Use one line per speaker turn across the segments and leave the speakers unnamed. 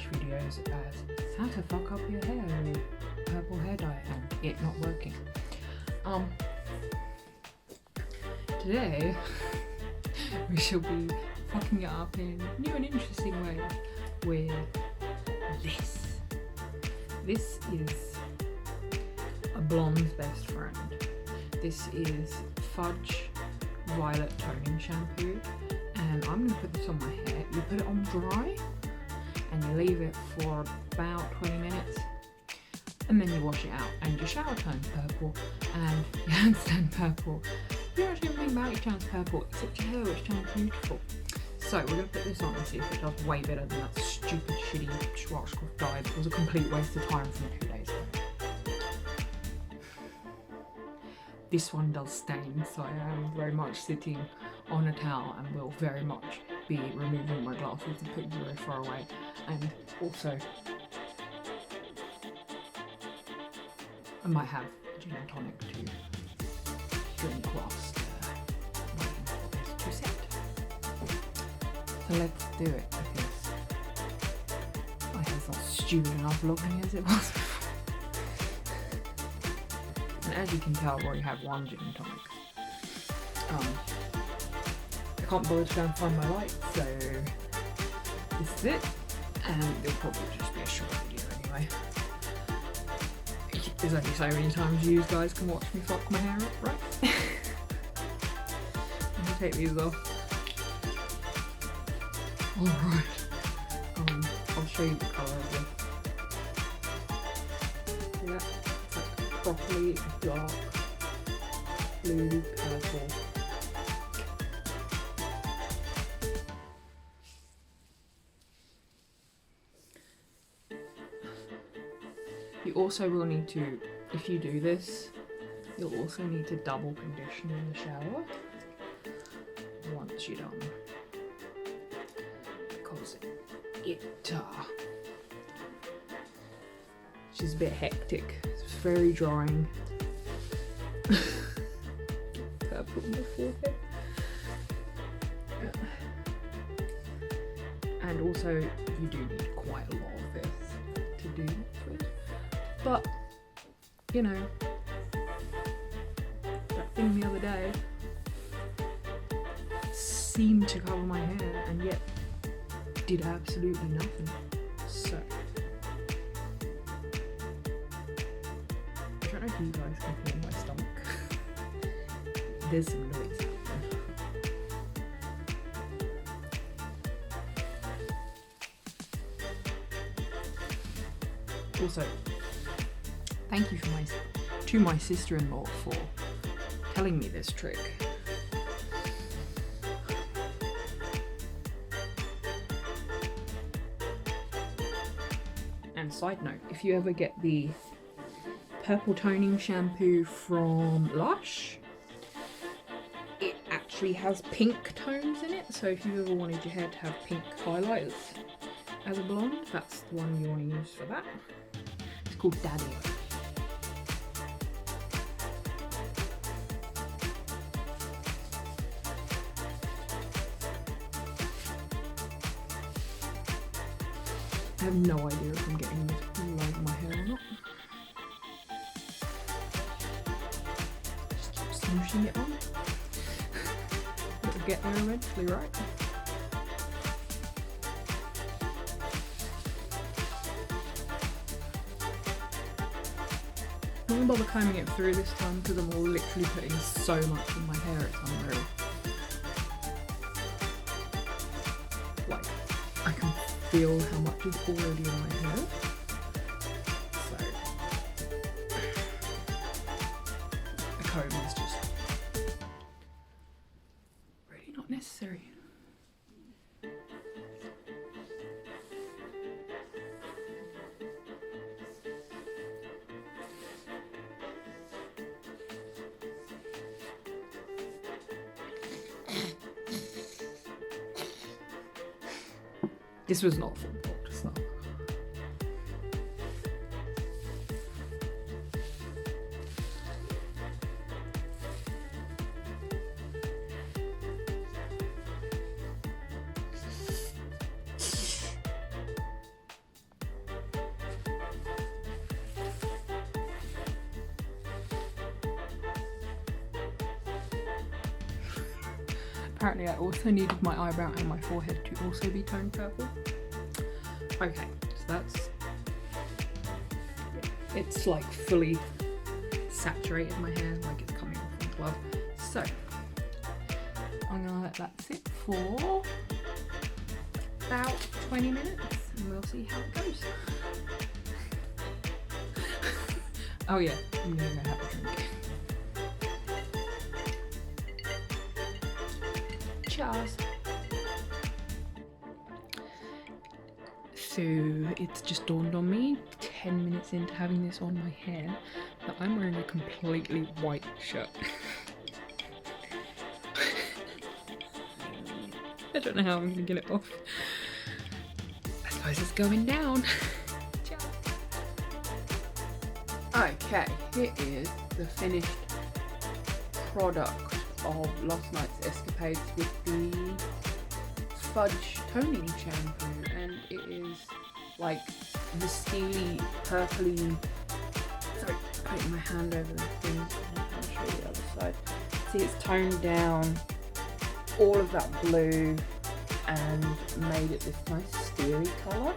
such videos as how to fuck up your hair with purple hair dye and it not working. Today we shall be fucking it up in new and interesting ways with this. This is a blonde's best friend. This is Fudge Violet Toning Shampoo, and I'm going to put this on my hair. You put it on dry and you leave it for about 20 minutes and then you wash it out and your shower turns purple and your hands turn purple. Pretty much everything about you turns purple except your hair, which turns beautiful. So we're going to put this on and see if it does way better than that stupid shitty Schwarzkopf dye that was a complete waste of time from 2 days ago. This one does stain, so I am very much sitting on a towel and will very much be removing my glasses and putting them very far away. And also, I might have gin and tonic to drink whilst waiting for this to set. So let's do it, because my hair's not stupid enough looking as it was before. And as you can tell, I've already had one gin and tonic. I can't bother to go and find my light, so this is it. And it'll probably just be a short video anyway. There's only so many times you guys can watch me fuck my hair up, right? Let me take these off. Alright. I'll show you the colour of them. Yeah, it's like properly dark blue, purple. You also will need to, if you do this, you'll also need to double condition in the shower once you're done. Because it's just a bit hectic. It's very drying. Purple on my forehead. And also, you do need quite a lot of this to do this with. But, you know, that thing the other day seemed to cover my hair and yet did absolutely nothing. So, I don't know if you guys can hear my stomach. There's some noise happening. Also, thank you to my sister-in-law for telling me this trick. And side note, if you ever get the purple toning shampoo from Lush, it actually has pink tones in it. So if you ever wanted your hair to have pink highlights as a blonde, that's the one you want to use for that. It's called Daddy. I have no idea if I'm getting this all over my hair or not. Just keep smooshing it on. It'll get there eventually, right? I'm not gonna bother combing it through this time because I'm literally putting so much in my hair, it's unreal. Like, I can feel how much is already in my hair. So, a comb is just really not necessary. This was not full box, so. apparently I also needed my eyebrow and my forehead to also be toned purple. Okay, so that's, it's like fully saturated my hair, like it's coming off the glove. So I'm gonna let that sit for about 20 minutes and we'll see how it goes. Oh yeah, I'm gonna go have a drink. Cheers. So it's just dawned on me 10 minutes into having this on my hair that I'm wearing a completely white shirt. I don't know how I'm gonna get it off. I suppose it's going down. Okay, here is the finished product of last night's escapades with the Fudge toning shampoo, and it is like the steely, purpley. Sorry, putting my hand over the thing. I'll show you the other side. See, it's toned down all of that blue and made it this nice steely colour.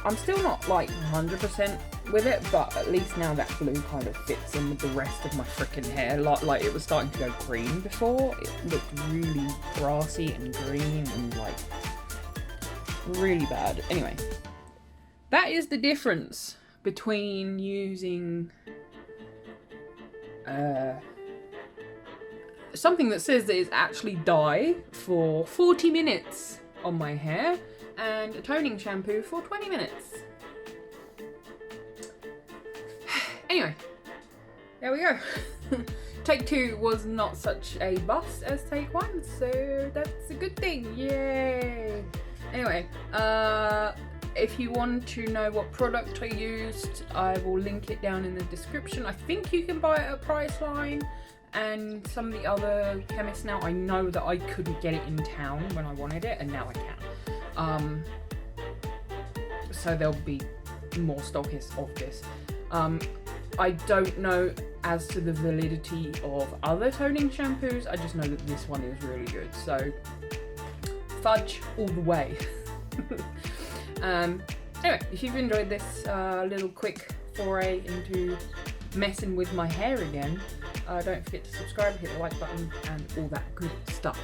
I'm still not like 100% with it, but at least now that blue kind of fits in with the rest of my freaking hair. Like it was starting to go green before. It looked really grassy and green and like really bad. Anyway, that is the difference between using something that says that it's actually dye for 40 minutes on my hair and a toning shampoo for 20 minutes. Anyway, there we go. Take 2 was not such a bust as take 1, so that's a good thing. Yay! Anyway, if you want to know what product I used, I will link it down in the description. I think you can buy it at Priceline and some of the other chemists now. I know that I couldn't get it in town when I wanted it, and now I can. So there'll be more stockists of this. I don't know as to the validity of other toning shampoos. I just know that this one is really good. So Fudge all the way. Anyway, if you've enjoyed this little quick foray into messing with my hair again, don't forget to subscribe, hit the like button and all that good stuff.